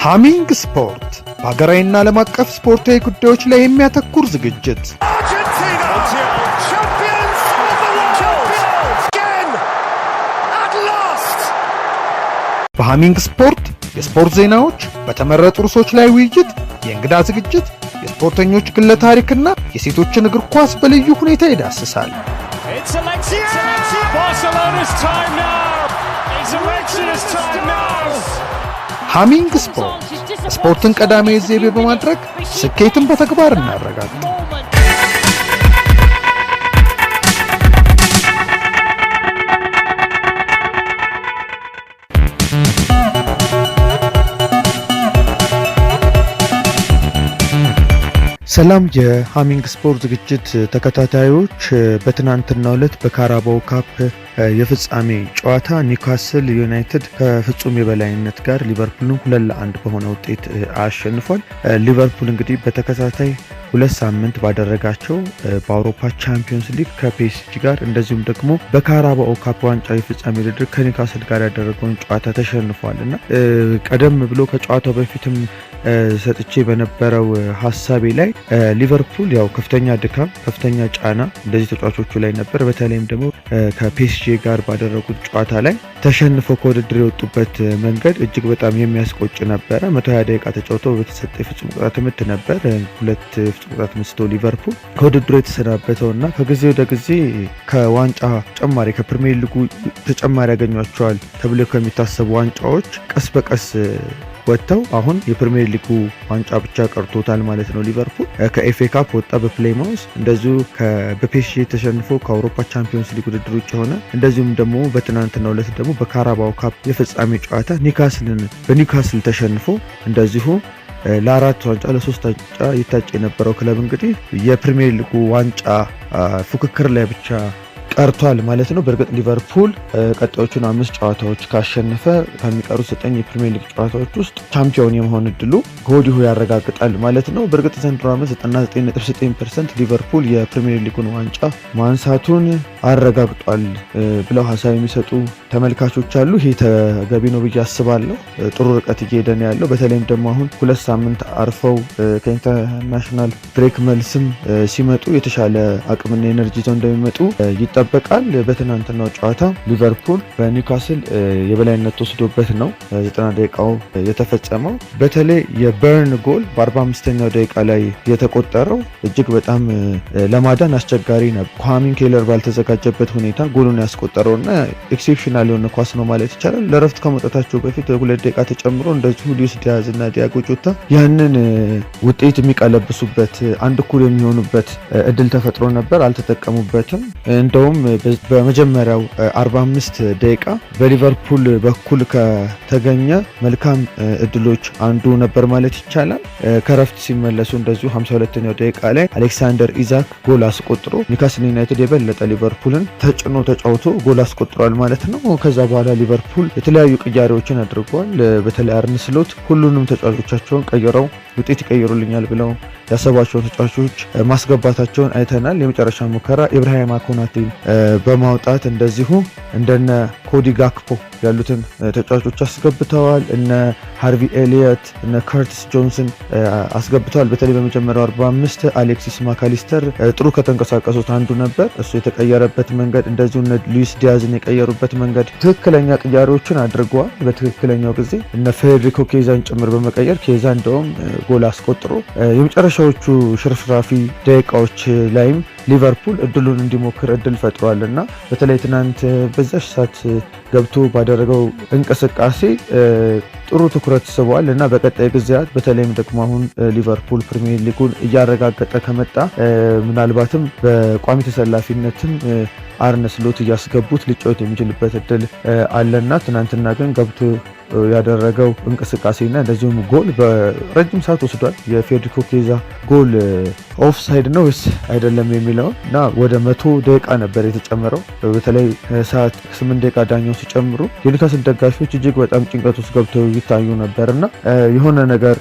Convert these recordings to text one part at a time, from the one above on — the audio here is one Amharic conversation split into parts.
ሃሚንግ ስፖርት በሀገራዊና ዓለም አቀፍ ስፖርታዊ ጉዳዮች ላይ የሚያተኩር ዝግጅት። በሃሚንግ ስፖርት የስፖርት ዜናዎች፣ በተመረጡ ርዕሶች ላይ ውይይት፣ የእንግዳ ዝግጅት፣ የስፖርተኞች ግለ ታሪክና የሴቶችን እግር ኳስ በልዩ ሁኔታ ይዳስሳል። ሃሚንግ ስፖርት ስፖርትን ቀዳሚ ዘይቤ በማድረግ ስኬትን በተግባር እናረጋግጥ። ሰላም የሃሚንግ ስፖርት ዝግጅት ተከታታዮች፣ በትናንትናው ዕለት በካራባኦ ካፕ የፍጻሜ ጨዋታ ኒውካስል ዩናይትድ ከፍጹም የበላይነት ጋር ሊቨርፑልን 2-1 በሆነ ውጤት አሸንፏል። ሊቨርፑል እንግዲህ በተከታታይ 2 ሳምንት ባደረጋቸው በአውሮፓ ቻምፒዮንስ ሊግ ከፒኤስጂ ጋር እንደዚሁም ደግሞ በካራባኦ ካፕ ዋንጫ የፍጻሜ ውድድር ከኒውካስል ጋር ያደረገውን ጨዋታ ተሸንፏልና ቀደም ብሎ ከጨዋታው በፊትም ሰጥቼ በነበረው ሀሳቤ ላይ ሊቨርፑል ያው ከፍተኛ ድካም፣ ከፍተኛ ጫና እንደዚህ ተጫዋቾቹ ላይ ነበር። በተለይም ደግሞ ከፒኤስጂ ጋር ባደረጉት ጨዋታ ላይ ተሸንፈው ከውድድር የወጡበት መንገድ እጅግ በጣም የሚያስቆጭ ነበረ። 120 ደቂቃ ተጫውተው በተሰጠ የፍጹም ቅጣት ምት ነበር 2 ፍጹም ቅጣት መስቶ ሊቨርፑል ከውድድሩ የተሰናበተውና ከጊዜ ወደ ጊዜ ከዋንጫ ተጨማሪ ከፕሪሚየር ሊጉ ተጨማሪ ያገኟቸዋል ተብሎ ከሚታሰቡ ዋንጫዎች ቀስ በቀስ ወጥተው አሁን የፕሪሚየር ሊጉ ዋንጫ ብቻ ቀርቶታል ማለት ነው። ሊቨርፑል ከኤፍኤ ካፕ ወጣ በፕሌይማውስ፣ እንደዚሁ በፒኤስጂ ተሸንፎ ከአውሮፓ ቻምፒዮንስ ሊግ ውድድር ውጭ ሆነ። እንደዚሁም ደግሞ በትናንትናው ዕለት ደግሞ በካራባኦ ካፕ የፍጻሜ ጨዋታ በኒውካስል ተሸንፎ እንደዚሁ ለ4 ዋንጫ ለ3 ዋንጫ ይታጭ የነበረው ክለብ እንግዲህ የፕሪሚየር ሊጉ ዋንጫ ፉክክር ላይ ብቻ ቀርቷል ማለት ነው። በእርግጥ ሊቨርፑል ቀጣዮቹን 5 ጨዋታዎች ካሸነፈ ከሚቀሩ 9 የፕሪሚየር ሊግ ጨዋታዎች ውስጥ ቻምፒዮን የመሆን እድሉ ከወዲሁ ያረጋግጣል ማለት ነው። በእርግጥ ዘንድሮ ዓመት 99.9% ሊቨርፑል የፕሪሚየር ሊጉን ዋንጫ ማንሳቱን አረጋግጧል ብለው ሀሳብ የሚሰጡ ተመልካቾች አሉ። ይሄ ተገቢ ነው ብዬ አስባለሁ። ጥሩ ርቀት እየሄደ ነው ያለው። በተለይም ደግሞ አሁን 2 ሳምንት አርፈው ከኢንተርናሽናል ብሬክ መልስም ሲመጡ የተሻለ አቅምና ኤነርጂ ይዘው እንደሚመጡ ይጠበቃል። በትናንትናው ጨዋታ ሊቨርፑል በኒውካስል የበላይነት ተወስዶበት ነው 90 ደቂቃው የተፈጸመው። በተለይ የበርን ጎል በ45ኛው ደቂቃ ላይ የተቆጠረው እጅግ በጣም ለማዳን አስቸጋሪ ነበር። ኳሚን ኬለር ባልተዘጋጀበት ሁኔታ ጎሉን ያስቆጠረውና ኤክሴፕሽናል የሆነ ኳስ ነው ማለት ይቻላል። ለረፍት ከመውጣታቸው በፊት 2 ደቂቃ ተጨምሮ እንደዚሁ ሉዊስ ዲያዝ እና ዲያጎ ጆታ ያንን ውጤት የሚቀለብሱበት አንድ እኩል የሚሆኑበት እድል ተፈጥሮ ነበር፣ አልተጠቀሙበትም። እንደውም በመጀመሪያው 45 ደቂቃ በሊቨርፑል በኩል ከተገኘ መልካም እድሎች አንዱ ነበር ማለት ይቻላል። ከረፍት ሲመለሱ እንደዚሁ 52ኛው ደቂቃ ላይ አሌክሳንደር ኢዛክ ጎል አስቆጥሮ ኒውካስል ዩናይትድ የበለጠ ሊቨርፑልን ተጭኖ ተጫውቶ ጎል አስቆጥሯል ማለት ነው። ከዛ በኋላ ሊቨርፑል የተለያዩ ቅያሬዎችን አድርጓል። በተለይ አርነ ስሎት ሁሉንም ተጫዋቾቻቸውን ቀይረው ውጤት ይቀይሩልኛል ብለው ያሰባቸውን ተጫዋቾች ማስገባታቸውን አይተናል። የመጨረሻ ሙከራ ኢብራሂማ ኮናቴን በማውጣት እንደዚሁ እንደነ ኮዲ ጋክፖ ያሉትን ተጫዋቾች አስገብተዋል። እነ ሃርቪ ኤሊየት፣ እነ ከርቲስ ጆንሰን አስገብተዋል። በተለይ በመጀመሪያው 45 አሌክሲስ ማካሊስተር ጥሩ ከተንቀሳቀሱት አንዱ ነበር። እሱ የተቀየረበት መንገድ እንደዚሁ እነ ሉዊስ ዲያዝን የቀየሩበት መንገድ ትክክለኛ ቅያሬዎችን አድርገዋል በትክክለኛው ጊዜ። እነ ፌዴሪኮ ኬዛን ጭምር በመቀየር ኬዛ እንደውም ጎል አስቆጥሮ የመጨረሻዎቹ ሽርፍራፊ ደቂቃዎች ላይም ሊቨርፑል እድሉን እንዲሞክር እድል ፈጥሯል እና በተለይ ትናንት በዛሽ ሰዓት ገብቶ ባደረገው እንቅስቃሴ ጥሩ ትኩረት ስቧል እና በቀጣይ ጊዜያት በተለይም ደግሞ አሁን ሊቨርፑል ፕሪሚየር ሊጉን እያረጋገጠ ከመጣ ምናልባትም በቋሚ ተሰላፊነትም አርነ ስሎት እያስገቡት ሊጫወት የሚችልበት እድል አለና ትናንትና ግን ገብቶ ያደረገው እንቅስቃሴና እንደዚሁም ጎል በረጅም ሰዓት ወስዷል። የፌዴሪኮ ኬዛ ጎል ኦፍሳይድ ነው ወይስ አይደለም የሚለው እና ወደ 100 ደቂቃ ነበር የተጨመረው። በተለይ ሰዓት 8 ደቂቃ ዳኛው ሲጨምሩ የኒውካስል ደጋፊዎች እጅግ በጣም ጭንቀት ውስጥ ገብተው ይታዩ ነበርና የሆነ ነገር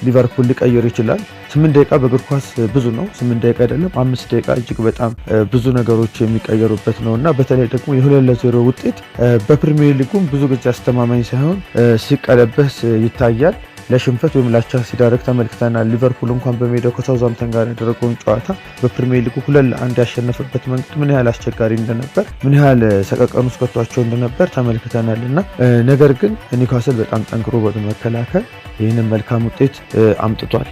ሊቨርፑል ሊቀይር ይችላል። 8 ደቂቃ በእግር ኳስ ብዙ ነው። 8 ደቂቃ አይደለም 5 ደቂቃ እጅግ በጣም ብዙ ነገሮች የሚቀየሩበት ነውና በተለይ ደግሞ የ2-0 ውጤት በፕሪሚየር ሊጉም ብዙ ጊዜ አስተማማኝ ሳይሆን ሲቀለበስ ይታያል። ለሽንፈት ወይም ላቻ ሲዳረግ ተመልክተናል። ሊቨርፑል እንኳን በሜዳው ከሳውዛምፕተን ጋር ያደረገውን ጨዋታ በፕሪሚየር ሊጉ 2-1 ያሸነፈበት መንገድ ምን ያህል አስቸጋሪ እንደነበር፣ ምን ያህል ሰቀቀን ውስጥ ከቷቸው እንደነበር ተመልክተናልና ነገር ግን ኒውካስል በጣም ጠንክሮ በመከላከል ይህንን መልካም ውጤት አምጥቷል።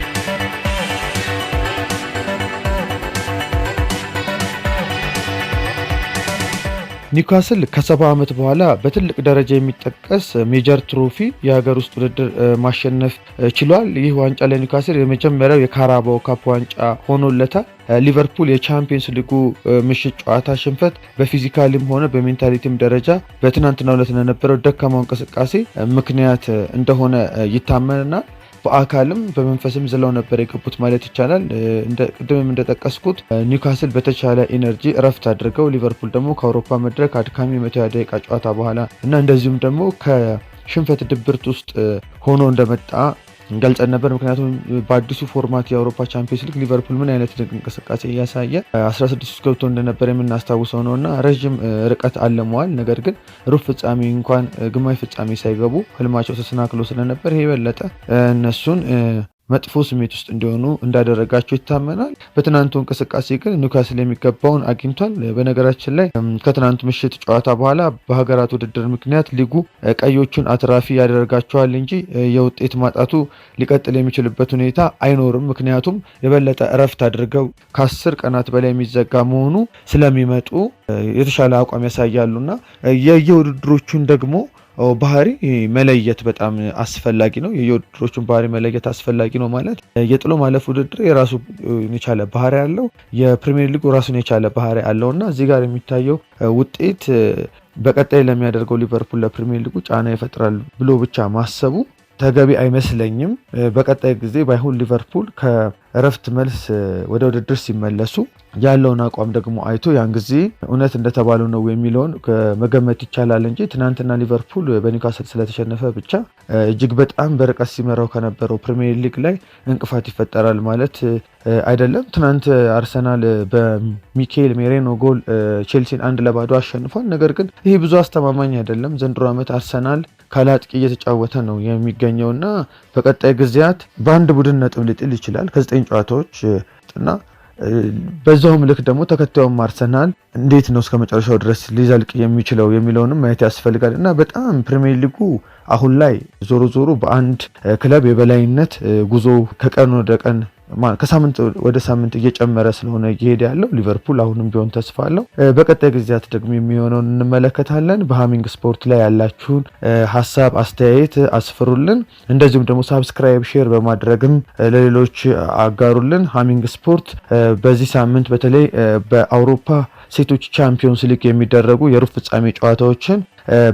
ኒውካስል ከ70 ዓመት በኋላ በትልቅ ደረጃ የሚጠቀስ ሜጀር ትሮፊ የሀገር ውስጥ ውድድር ማሸነፍ ችሏል። ይህ ዋንጫ ለኒውካስል የመጀመሪያው የካራባኦ ካፕ ዋንጫ ሆኖለታል። ሊቨርፑል የቻምፒየንስ ሊጉ ምሽት ጨዋታ ሽንፈት በፊዚካልም ሆነ በሜንታሊቲም ደረጃ በትናንትናው ዕለት ለነበረው ደካማው እንቅስቃሴ ምክንያት እንደሆነ ይታመናል። በአካልም በመንፈስም ዝለው ነበር የገቡት ማለት ይቻላል። ቅድምም እንደጠቀስኩት ኒውካስል በተቻለ ኢነርጂ እረፍት አድርገው ሊቨርፑል ደግሞ ከአውሮፓ መድረክ አድካሚ 120 ደቂቃ ጨዋታ በኋላ እና እንደዚሁም ደግሞ ከሽንፈት ድብርት ውስጥ ሆኖ እንደመጣ ገልጸን ነበር። ምክንያቱም በአዲሱ ፎርማት የአውሮፓ ቻምፒየንስ ሊግ ሊቨርፑል ምን አይነት እንቅስቃሴ እያሳየ 16 ውስጥ ገብቶ እንደነበር የምናስታውሰው ነውና ረጅም ርቀት አለመዋል። ነገር ግን ሩብ ፍጻሜ እንኳን ግማሽ ፍጻሜ ሳይገቡ ህልማቸው ተሰናክሎ ስለነበር ይሄ የበለጠ እነሱን መጥፎ ስሜት ውስጥ እንዲሆኑ እንዳደረጋቸው ይታመናል። በትናንቱ እንቅስቃሴ ግን ኒውካስል የሚገባውን አግኝቷል። በነገራችን ላይ ከትናንቱ ምሽት ጨዋታ በኋላ በሀገራት ውድድር ምክንያት ሊጉ ቀዮቹን አትራፊ ያደርጋቸዋል እንጂ የውጤት ማጣቱ ሊቀጥል የሚችልበት ሁኔታ አይኖርም። ምክንያቱም የበለጠ እረፍት አድርገው ከ10 ቀናት በላይ የሚዘጋ መሆኑ ስለሚመጡ የተሻለ አቋም ያሳያሉና የየውድድሮቹን ደግሞ ባህሪ መለየት በጣም አስፈላጊ ነው። የውድድሮቹን ባህሪ መለየት አስፈላጊ ነው ማለት የጥሎ ማለፍ ውድድር የራሱ የቻለ ባህሪ ያለው፣ የፕሪሚየር ሊጉ ራሱን የቻለ ባህሪ አለውና እዚህ ጋር የሚታየው ውጤት በቀጣይ ለሚያደርገው ሊቨርፑል ለፕሪሚየር ሊጉ ጫና ይፈጥራል ብሎ ብቻ ማሰቡ ተገቢ አይመስለኝም። በቀጣይ ጊዜ ባይሆን ሊቨርፑል ከእረፍት መልስ ወደ ውድድር ሲመለሱ ያለውን አቋም ደግሞ አይቶ ያን ጊዜ እውነት እንደተባለው ነው የሚለውን መገመት ይቻላል እንጂ ትናንትና ሊቨርፑል በኒውካስል ስለተሸነፈ ብቻ እጅግ በጣም በርቀት ሲመራው ከነበረው ፕሪሚየር ሊግ ላይ እንቅፋት ይፈጠራል ማለት አይደለም። ትናንት አርሰናል በሚካኤል ሜሬኖ ጎል ቼልሲን 1-0 አሸንፏል። ነገር ግን ይህ ብዙ አስተማማኝ አይደለም። ዘንድሮ ዓመት አርሰናል ካላጥቂ እየተጫወተ ነው የሚገኘውና በቀጣይ ጊዜያት በአንድ ቡድን ነጥብ ሊጥል ይችላል ከ9 ጨዋታዎች እና በዛውም ልክ ደግሞ ተከታዩም አርሰናል እንዴት ነው እስከ መጨረሻው ድረስ ሊዘልቅ የሚችለው የሚለውንም ማየት ያስፈልጋል እና በጣም ፕሪሚየር ሊጉ አሁን ላይ ዞሮ በአንድ ክለብ የበላይነት ጉዞ ከቀን ወደ ቀን ከሳምንት ወደ ሳምንት እየጨመረ ስለሆነ እየሄደ ያለው ሊቨርፑል አሁንም ቢሆን ተስፋ አለው። በቀጣይ ጊዜያት ደግሞ የሚሆነውን እንመለከታለን። በሃሚንግ ስፖርት ላይ ያላችሁን ሀሳብ አስተያየት አስፍሩልን። እንደዚሁም ደግሞ ሳብስክራይብ፣ ሼር በማድረግም ለሌሎች አጋሩልን። ሃሚንግ ስፖርት በዚህ ሳምንት በተለይ በአውሮፓ ሴቶች ቻምፒዮንስ ሊግ የሚደረጉ የሩብ ፍጻሜ ጨዋታዎችን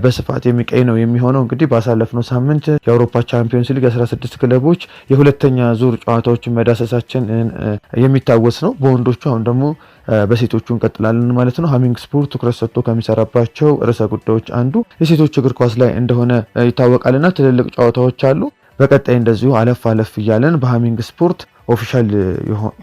በስፋት የሚቀይ ነው የሚሆነው። እንግዲህ ባሳለፍነው ሳምንት የአውሮፓ ቻምፒዮንስ ሊግ 16 ክለቦች የሁለተኛ ዙር ጨዋታዎችን መዳሰሳችን የሚታወስ ነው። በወንዶቹ አሁን ደግሞ በሴቶቹ እንቀጥላለን ማለት ነው። ሃሚንግ ስፖርት ትኩረት ሰጥቶ ከሚሰራባቸው ርዕሰ ጉዳዮች አንዱ የሴቶች እግር ኳስ ላይ እንደሆነ ይታወቃልና ትልልቅ ጨዋታዎች አሉ። በቀጣይ እንደዚሁ አለፍ እያለን በሃሚንግ ስፖርት ኦፊሻል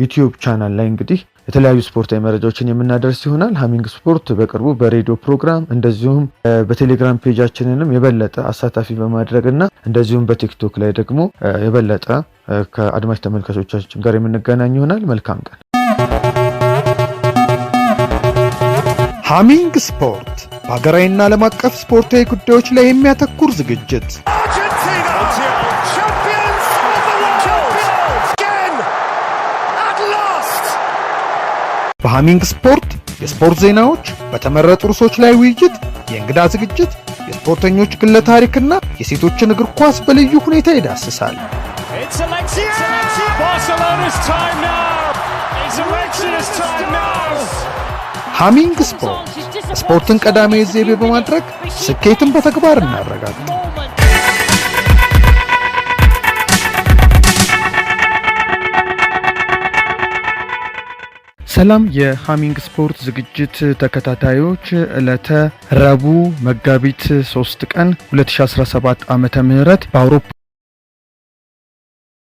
ዩቲዩብ ቻናል ላይ እንግዲህ የተለያዩ ስፖርታዊ መረጃዎችን የምናደርስ ይሆናል። ሃሚንግ ስፖርት በቅርቡ በሬዲዮ ፕሮግራም እንደዚሁም በቴሌግራም ፔጃችንንም የበለጠ አሳታፊ በማድረግና እንደዚሁም በቲክቶክ ላይ ደግሞ የበለጠ ከአድማጭ ተመልካቾቻችን ጋር የምንገናኝ ይሆናል። መልካም ቀን። ሃሚንግ ስፖርት በሀገራዊና ዓለም አቀፍ ስፖርታዊ ጉዳዮች ላይ የሚያተኩር ዝግጅት በሃሚንግ ስፖርት የስፖርት ዜናዎች፣ በተመረጡ ርዕሶች ላይ ውይይት፣ የእንግዳ ዝግጅት፣ የስፖርተኞች ግለ ታሪክና የሴቶችን እግር ኳስ በልዩ ሁኔታ ይዳስሳል። ሃሚንግ ስፖርት ስፖርትን ቀዳሚ ዘይቤ በማድረግ ስኬትን በተግባር እናረጋግጥ። ሰላም የሃሚንግ ስፖርት ዝግጅት ተከታታዮች፣ ዕለተ ረቡዕ መጋቢት 3 ቀን 2017 ዓመተ ምህረት በአውሮፓ